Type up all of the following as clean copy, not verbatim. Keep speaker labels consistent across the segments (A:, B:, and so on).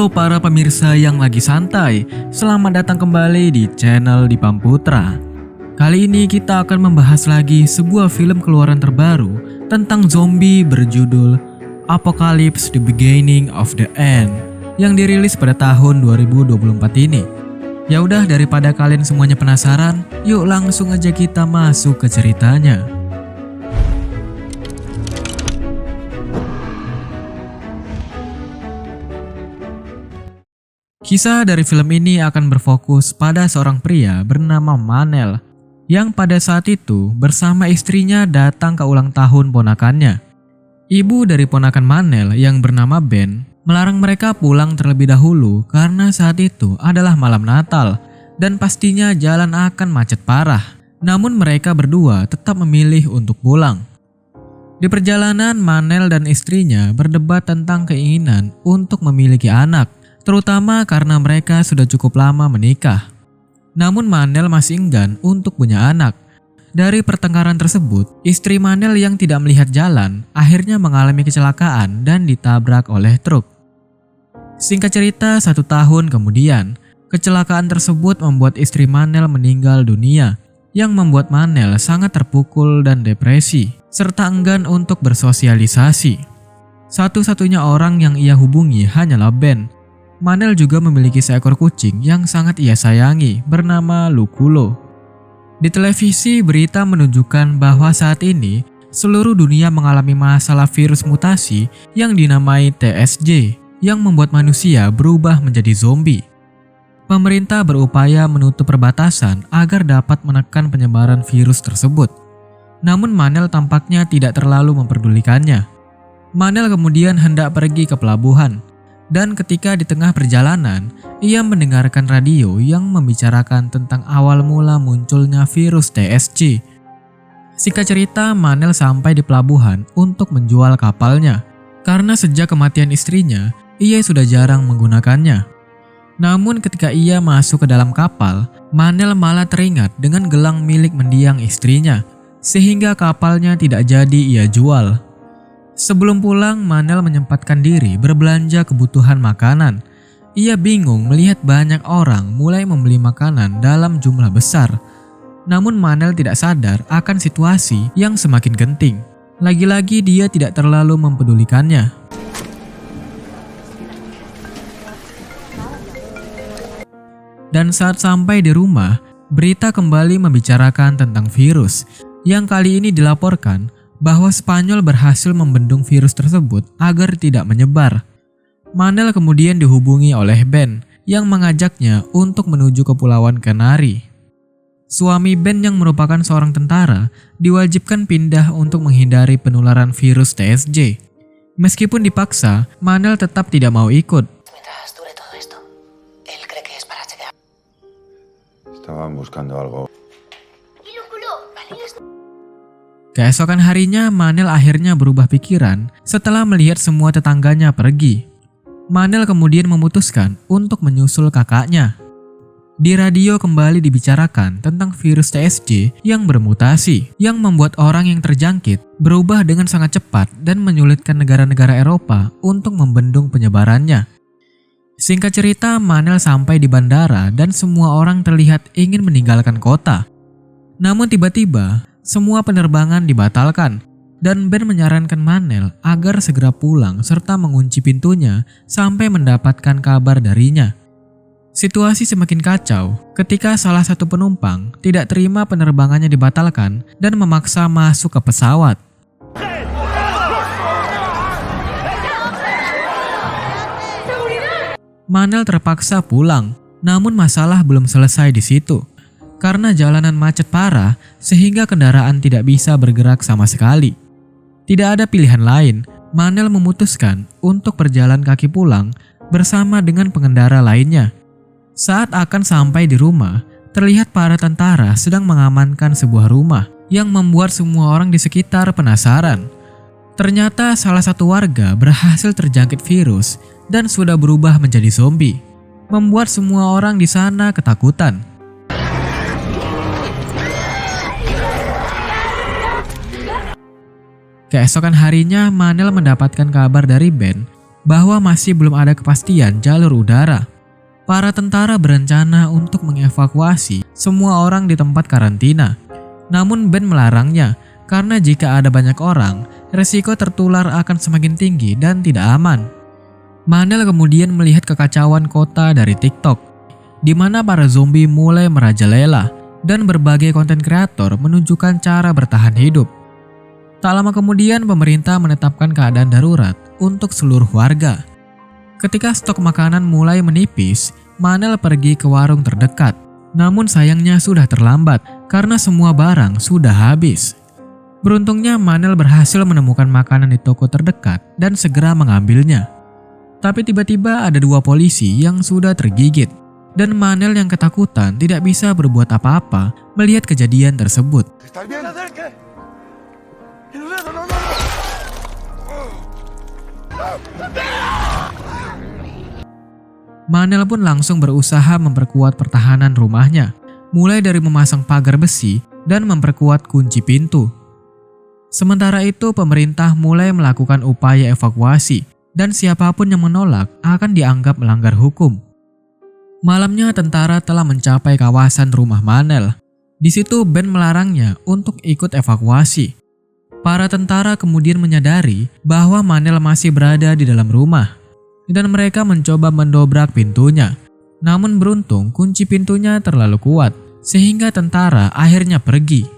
A: Halo para pemirsa yang lagi santai, selamat datang kembali di channel Dipam Putra. Kali ini kita akan membahas lagi sebuah film keluaran terbaru tentang zombie berjudul Apocalypse: The Beginning of the End yang dirilis pada tahun 2024 ini. Ya udah, daripada kalian semuanya penasaran, yuk langsung aja kita masuk ke ceritanya. Kisah dari film ini akan berfokus pada seorang pria bernama Manel yang pada saat itu bersama istrinya datang ke ulang tahun ponakannya. Ibu dari ponakan Manel yang bernama Ben melarang mereka pulang terlebih dahulu karena saat itu adalah malam Natal dan pastinya jalan akan macet parah. Namun mereka berdua tetap memilih untuk pulang. Di perjalanan, Manel dan istrinya berdebat tentang keinginan untuk memiliki anak, terutama karena mereka sudah cukup lama menikah. Namun Manel masih enggan untuk punya anak. Dari pertengkaran tersebut, istri Manel yang tidak melihat jalan akhirnya mengalami kecelakaan dan ditabrak oleh truk. Singkat cerita, 1 tahun kemudian, kecelakaan tersebut membuat istri Manel meninggal dunia, yang membuat Manel sangat terpukul dan depresi, serta enggan untuk bersosialisasi. Satu-satunya orang yang ia hubungi hanyalah Ben. Manel juga memiliki seekor kucing yang sangat ia sayangi bernama Luculo. Di televisi, berita menunjukkan bahwa saat ini seluruh dunia mengalami masalah virus mutasi yang dinamai TSJ yang membuat manusia berubah menjadi zombie. Pemerintah berupaya menutup perbatasan agar dapat menekan penyebaran virus tersebut. Namun Manel tampaknya tidak terlalu memperdulikannya. Manel kemudian hendak pergi ke pelabuhan. Dan ketika di tengah perjalanan, ia mendengarkan radio yang membicarakan tentang awal mula munculnya virus TSJ. Singkat cerita, Manel sampai di pelabuhan untuk menjual kapalnya, karena sejak kematian istrinya, ia sudah jarang menggunakannya. Namun ketika ia masuk ke dalam kapal, Manel malah teringat dengan gelang milik mendiang istrinya, sehingga kapalnya tidak jadi ia jual. Sebelum pulang, Manel menyempatkan diri berbelanja kebutuhan makanan. Ia bingung melihat banyak orang mulai membeli makanan dalam jumlah besar. Namun Manel tidak sadar akan situasi yang semakin genting. Lagi-lagi dia tidak terlalu mempedulikannya. Dan saat sampai di rumah, berita kembali membicarakan tentang virus yang kali ini dilaporkan bahwa Spanyol berhasil membendung virus tersebut agar tidak menyebar. Manel kemudian dihubungi oleh Ben yang mengajaknya untuk menuju Kepulauan Canary. Suami Ben yang merupakan seorang tentara diwajibkan pindah untuk menghindari penularan virus TSJ. Meskipun dipaksa, Manel tetap tidak mau ikut.
B: Estaban buscando algo.
A: Keesokan harinya, Manel akhirnya berubah pikiran setelah melihat semua tetangganya pergi. Manel kemudian memutuskan untuk menyusul kakaknya. Di radio kembali dibicarakan tentang virus TSJ yang bermutasi, yang membuat orang yang terjangkit berubah dengan sangat cepat dan menyulitkan negara-negara Eropa untuk membendung penyebarannya. Singkat cerita, Manel sampai di bandara dan semua orang terlihat ingin meninggalkan kota. Namun tiba-tiba, semua penerbangan dibatalkan dan Ben menyarankan Manel agar segera pulang serta mengunci pintunya sampai mendapatkan kabar darinya. Situasi semakin kacau ketika salah satu penumpang tidak terima penerbangannya dibatalkan dan memaksa masuk ke pesawat. Manel terpaksa pulang, namun masalah belum selesai di situ. Karena jalanan macet parah sehingga kendaraan tidak bisa bergerak sama sekali. Tidak ada pilihan lain, Manel memutuskan untuk berjalan kaki pulang bersama dengan pengendara lainnya. Saat akan sampai di rumah, terlihat para tentara sedang mengamankan sebuah rumah yang membuat semua orang di sekitar penasaran. Ternyata salah satu warga berhasil terjangkit virus dan sudah berubah menjadi zombie, membuat semua orang di sana ketakutan. Keesokan harinya, Manel mendapatkan kabar dari Ben bahwa masih belum ada kepastian jalur udara. Para tentara berencana untuk mengevakuasi semua orang di tempat karantina. Namun Ben melarangnya karena jika ada banyak orang, resiko tertular akan semakin tinggi dan tidak aman. Manel kemudian melihat kekacauan kota dari TikTok, di mana para zombie mulai merajalela dan berbagai konten kreator menunjukkan cara bertahan hidup. Tak lama kemudian pemerintah menetapkan keadaan darurat untuk seluruh warga. Ketika stok makanan mulai menipis, Manel pergi ke warung terdekat. Namun sayangnya sudah terlambat karena semua barang sudah habis. Beruntungnya Manel berhasil menemukan makanan di toko terdekat dan segera mengambilnya. Tapi tiba-tiba ada 2 polisi yang sudah tergigit. Dan Manel yang ketakutan tidak bisa berbuat apa-apa melihat kejadian tersebut. Manel pun langsung berusaha memperkuat pertahanan rumahnya, mulai dari memasang pagar besi dan memperkuat kunci pintu. Sementara itu pemerintah mulai melakukan upaya evakuasi dan siapapun yang menolak akan dianggap melanggar hukum. Malamnya tentara telah mencapai kawasan rumah Manel. Di situ Ben melarangnya untuk ikut evakuasi. Para tentara kemudian menyadari bahwa Manel masih berada di dalam rumah. Dan mereka mencoba mendobrak pintunya. Namun beruntung kunci pintunya terlalu kuat sehingga tentara akhirnya pergi.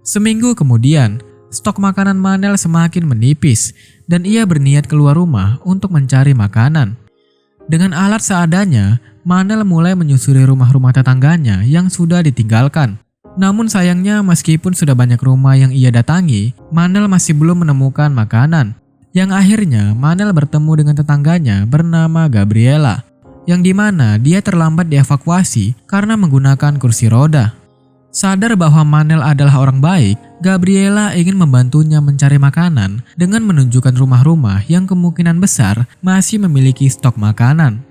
A: Seminggu kemudian, stok makanan Manel semakin menipis dan ia berniat keluar rumah untuk mencari makanan. Dengan alat seadanya, Manel mulai menyusuri rumah-rumah tetangganya yang sudah ditinggalkan. Namun sayangnya meskipun sudah banyak rumah yang ia datangi, Manel masih belum menemukan makanan. Yang akhirnya Manel bertemu dengan tetangganya bernama Gabriela, yang dimana dia terlambat dievakuasi karena menggunakan kursi roda. Sadar bahwa Manel adalah orang baik, Gabriela ingin membantunya mencari makanan dengan menunjukkan rumah-rumah yang kemungkinan besar masih memiliki stok makanan.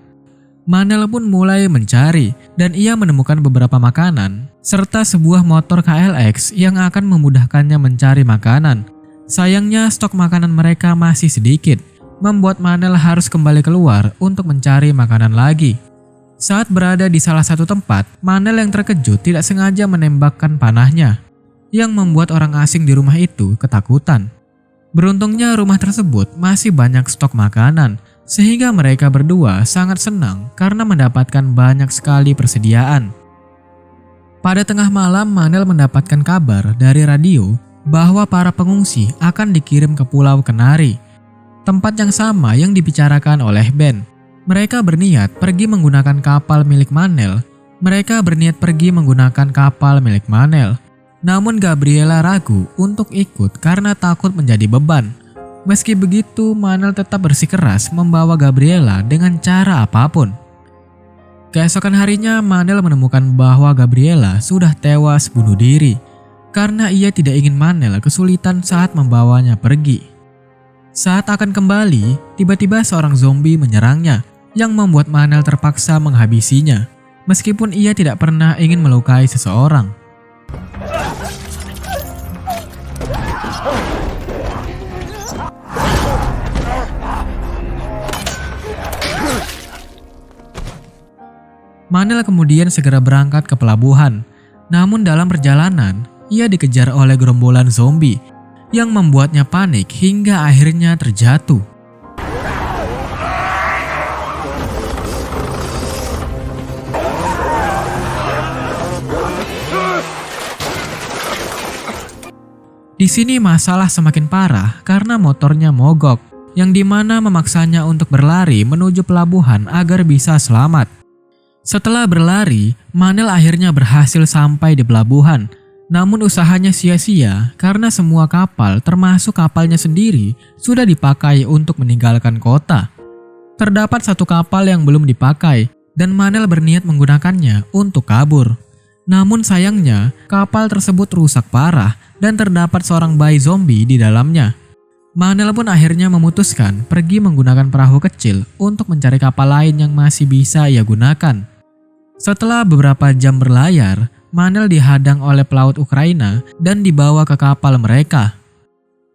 A: Manel pun mulai mencari dan ia menemukan beberapa makanan serta sebuah motor KLX yang akan memudahkannya mencari makanan. Sayangnya stok makanan mereka masih sedikit, membuat Manel harus kembali keluar untuk mencari makanan lagi. Saat berada di salah satu tempat, Manel yang terkejut tidak sengaja menembakkan panahnya, yang membuat orang asing di rumah itu ketakutan. Beruntungnya rumah tersebut masih banyak stok makanan, sehingga mereka berdua sangat senang karena mendapatkan banyak sekali persediaan. Pada tengah malam, Manel mendapatkan kabar dari radio bahwa para pengungsi akan dikirim ke Pulau Kenari, tempat yang sama yang dibicarakan oleh Ben. Mereka berniat pergi menggunakan kapal milik Manel. Namun Gabriela ragu untuk ikut karena takut menjadi beban. Meski begitu, Manel tetap bersikeras membawa Gabriela dengan cara apapun. Keesokan harinya, Manel menemukan bahwa Gabriela sudah tewas bunuh diri karena ia tidak ingin Manel kesulitan saat membawanya pergi. Saat akan kembali, tiba-tiba seorang zombie menyerangnya yang membuat Manel terpaksa menghabisinya, meskipun ia tidak pernah ingin melukai seseorang. Manel kemudian segera berangkat ke pelabuhan. Namun dalam perjalanan, ia dikejar oleh gerombolan zombie yang membuatnya panik hingga akhirnya terjatuh. Di sini masalah semakin parah karena motornya mogok, yang dimana memaksanya untuk berlari menuju pelabuhan agar bisa selamat. Setelah berlari, Manel akhirnya berhasil sampai di pelabuhan. Namun usahanya sia-sia karena semua kapal termasuk kapalnya sendiri sudah dipakai untuk meninggalkan kota. Terdapat satu kapal yang belum dipakai dan Manel berniat menggunakannya untuk kabur. Namun sayangnya kapal tersebut rusak parah dan terdapat seorang bayi zombie di dalamnya. Manel pun akhirnya memutuskan pergi menggunakan perahu kecil untuk mencari kapal lain yang masih bisa ia gunakan. Setelah beberapa jam berlayar, Manel dihadang oleh pelaut Ukraina dan dibawa ke kapal mereka.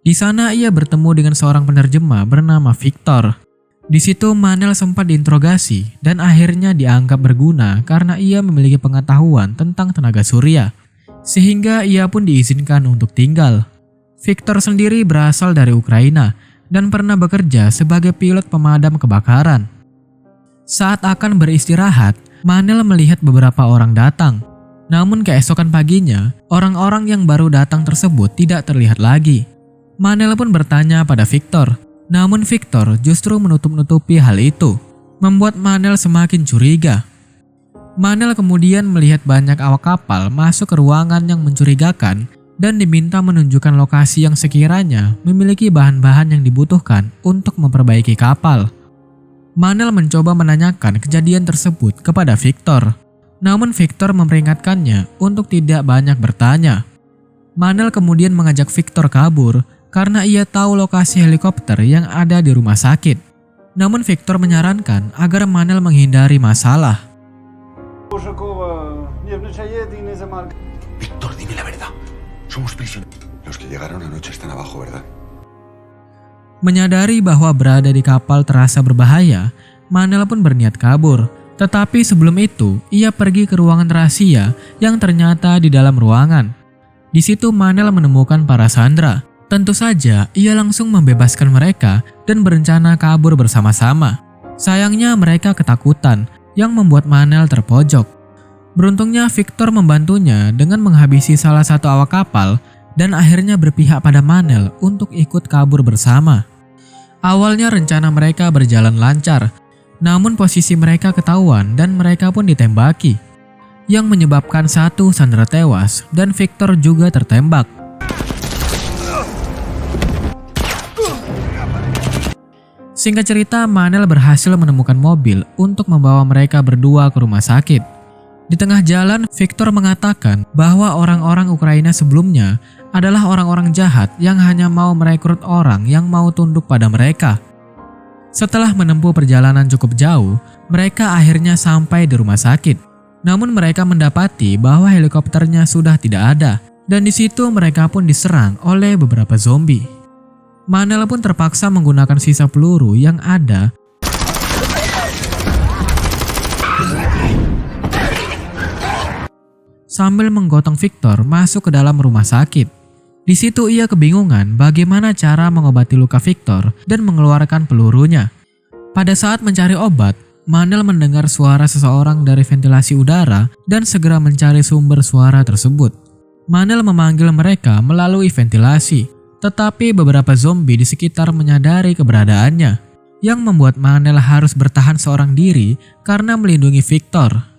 A: Di sana ia bertemu dengan seorang penerjemah bernama Victor. Di situ Manel sempat diinterogasi dan akhirnya dianggap berguna karena ia memiliki pengetahuan tentang tenaga surya, sehingga ia pun diizinkan untuk tinggal. Victor sendiri berasal dari Ukraina dan pernah bekerja sebagai pilot pemadam kebakaran. Saat akan beristirahat, Manel melihat beberapa orang datang. Namun keesokan paginya, orang-orang yang baru datang tersebut tidak terlihat lagi. Manel pun bertanya pada Victor, namun Victor justru menutup-nutupi hal itu, membuat Manel semakin curiga. Manel kemudian melihat banyak awak kapal masuk ke ruangan yang mencurigakan dan diminta menunjukkan lokasi yang sekiranya memiliki bahan-bahan yang dibutuhkan untuk memperbaiki kapal. Manel mencoba menanyakan kejadian tersebut kepada Victor, namun Victor memperingatkannya untuk tidak banyak bertanya. Manel kemudian mengajak Victor kabur karena ia tahu lokasi helikopter yang ada di rumah sakit. Namun Victor menyarankan agar Manel menghindari masalah.
B: Víctor, dime la verdad. Somos prisioneros. Los que llegaron anoche están abajo, ¿verdad?
A: Menyadari bahwa berada di kapal terasa berbahaya, Manel pun berniat kabur. Tetapi sebelum itu, ia pergi ke ruangan rahasia yang ternyata di dalam ruangan. Di situ Manel menemukan para sandera. Tentu saja, ia langsung membebaskan mereka dan berencana kabur bersama-sama. Sayangnya mereka ketakutan, yang membuat Manel terpojok. Beruntungnya Victor membantunya dengan menghabisi salah satu awak kapal dan akhirnya berpihak pada Manel untuk ikut kabur bersama. Awalnya rencana mereka berjalan lancar, namun posisi mereka ketahuan dan mereka pun ditembaki, yang menyebabkan satu sandera tewas dan Victor juga tertembak. Singkat cerita, Manel berhasil menemukan mobil untuk membawa mereka berdua ke rumah sakit. Di tengah jalan, Victor mengatakan bahwa orang-orang Ukraina sebelumnya adalah orang-orang jahat yang hanya mau merekrut orang yang mau tunduk pada mereka. Setelah menempuh perjalanan cukup jauh, mereka akhirnya sampai di rumah sakit. Namun mereka mendapati bahwa helikopternya sudah tidak ada, dan di situ mereka pun diserang oleh beberapa zombie. Manel pun terpaksa menggunakan sisa peluru yang ada sambil menggotong Victor masuk ke dalam rumah sakit. Di situ ia kebingungan bagaimana cara mengobati luka Victor dan mengeluarkan pelurunya. Pada saat mencari obat, Manel mendengar suara seseorang dari ventilasi udara dan segera mencari sumber suara tersebut. Manel memanggil mereka melalui ventilasi. Tetapi beberapa zombie di sekitar menyadari keberadaannya, yang membuat Manel harus bertahan seorang diri karena melindungi Victor.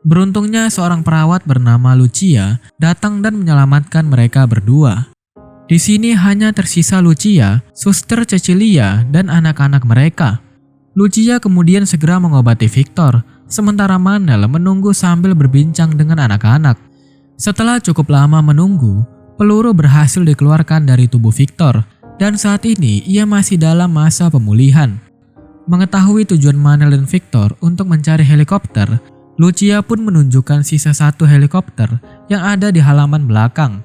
A: Beruntungnya seorang perawat bernama Lucia datang dan menyelamatkan mereka berdua. Di sini hanya tersisa Lucia, suster Cecilia, dan anak-anak mereka. Lucia kemudian segera mengobati Victor, sementara Manel menunggu sambil berbincang dengan anak-anak. Setelah cukup lama menunggu, peluru berhasil dikeluarkan dari tubuh Victor, dan saat ini ia masih dalam masa pemulihan. Mengetahui tujuan Manel dan Victor untuk mencari helikopter, Lucia pun menunjukkan sisa satu helikopter yang ada di halaman belakang.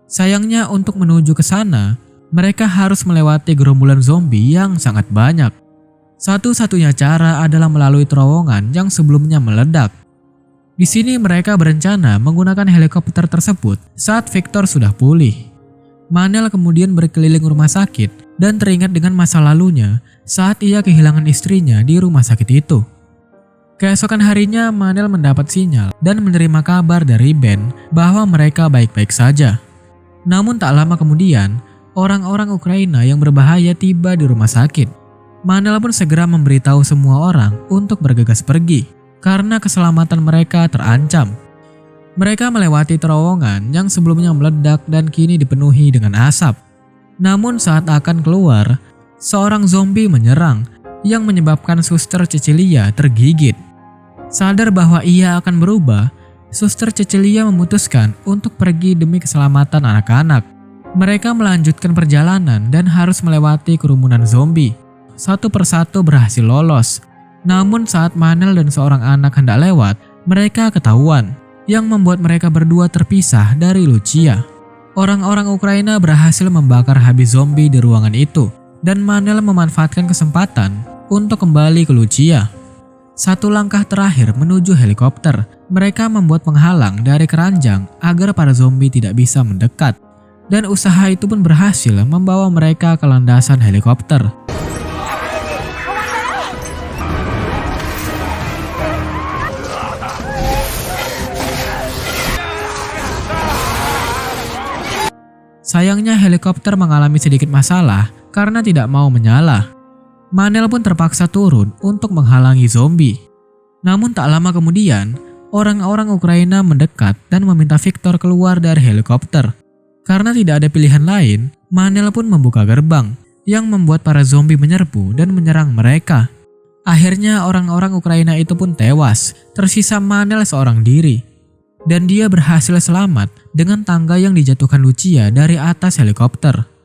A: Sayangnya untuk menuju ke sana, mereka harus melewati gerombolan zombie yang sangat banyak. Satu-satunya cara adalah melalui terowongan yang sebelumnya meledak. Di sini mereka berencana menggunakan helikopter tersebut saat Victor sudah pulih. Manel kemudian berkeliling rumah sakit dan teringat dengan masa lalunya saat ia kehilangan istrinya di rumah sakit itu. Keesokan harinya Manel mendapat sinyal dan menerima kabar dari Ben bahwa mereka baik-baik saja. Namun tak lama kemudian, orang-orang Ukraina yang berbahaya tiba di rumah sakit. Manel pun segera memberitahu semua orang untuk bergegas pergi karena keselamatan mereka terancam. Mereka melewati terowongan yang sebelumnya meledak dan kini dipenuhi dengan asap. Namun saat akan keluar, seorang zombie menyerang yang menyebabkan suster Cecilia tergigit. Sadar bahwa ia akan berubah, Suster Cecilia memutuskan untuk pergi demi keselamatan anak-anak. Mereka melanjutkan perjalanan dan harus melewati kerumunan zombie. Satu persatu berhasil lolos. Namun saat Manel dan seorang anak hendak lewat, mereka ketahuan, yang membuat mereka berdua terpisah dari Lucia. Orang-orang Ukraina berhasil membakar habis zombie di ruangan itu, dan Manel memanfaatkan kesempatan untuk kembali ke Lucia. Satu langkah terakhir menuju helikopter, mereka membuat penghalang dari keranjang agar para zombie tidak bisa mendekat. Dan usaha itu pun berhasil membawa mereka ke landasan helikopter. Sayangnya helikopter mengalami sedikit masalah karena tidak mau menyala. Manel pun terpaksa turun untuk menghalangi zombie. Namun tak lama kemudian, orang-orang Ukraina mendekat dan meminta Victor keluar dari helikopter. Karena tidak ada pilihan lain, Manel pun membuka gerbang yang membuat para zombie menyerbu dan menyerang mereka. Akhirnya orang-orang Ukraina itu pun tewas, tersisa Manel seorang diri. Dan dia berhasil selamat dengan tangga yang dijatuhkan Lucia dari atas helikopter.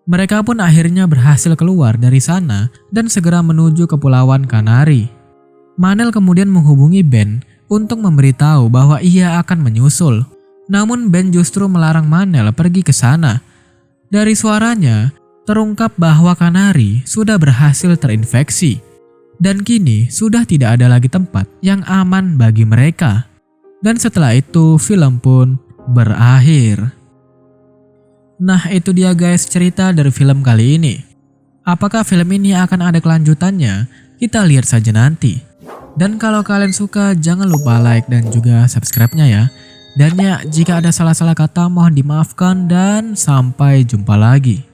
A: Mereka pun akhirnya berhasil keluar dari sana dan segera menuju Kepulauan Kanari. Manel kemudian menghubungi Ben untuk memberitahu bahwa ia akan menyusul. Namun Ben justru melarang Manel pergi ke sana. Dari suaranya, terungkap bahwa Kanari sudah berhasil terinfeksi. Dan kini sudah tidak ada lagi tempat yang aman bagi mereka. Dan setelah itu film pun berakhir. Nah itu dia guys cerita dari film kali ini. Apakah film ini akan ada kelanjutannya? Kita lihat saja nanti. Dan kalau kalian suka jangan lupa like dan juga subscribe-nya ya. Dan ya jika ada salah-salah kata mohon dimaafkan dan sampai jumpa lagi.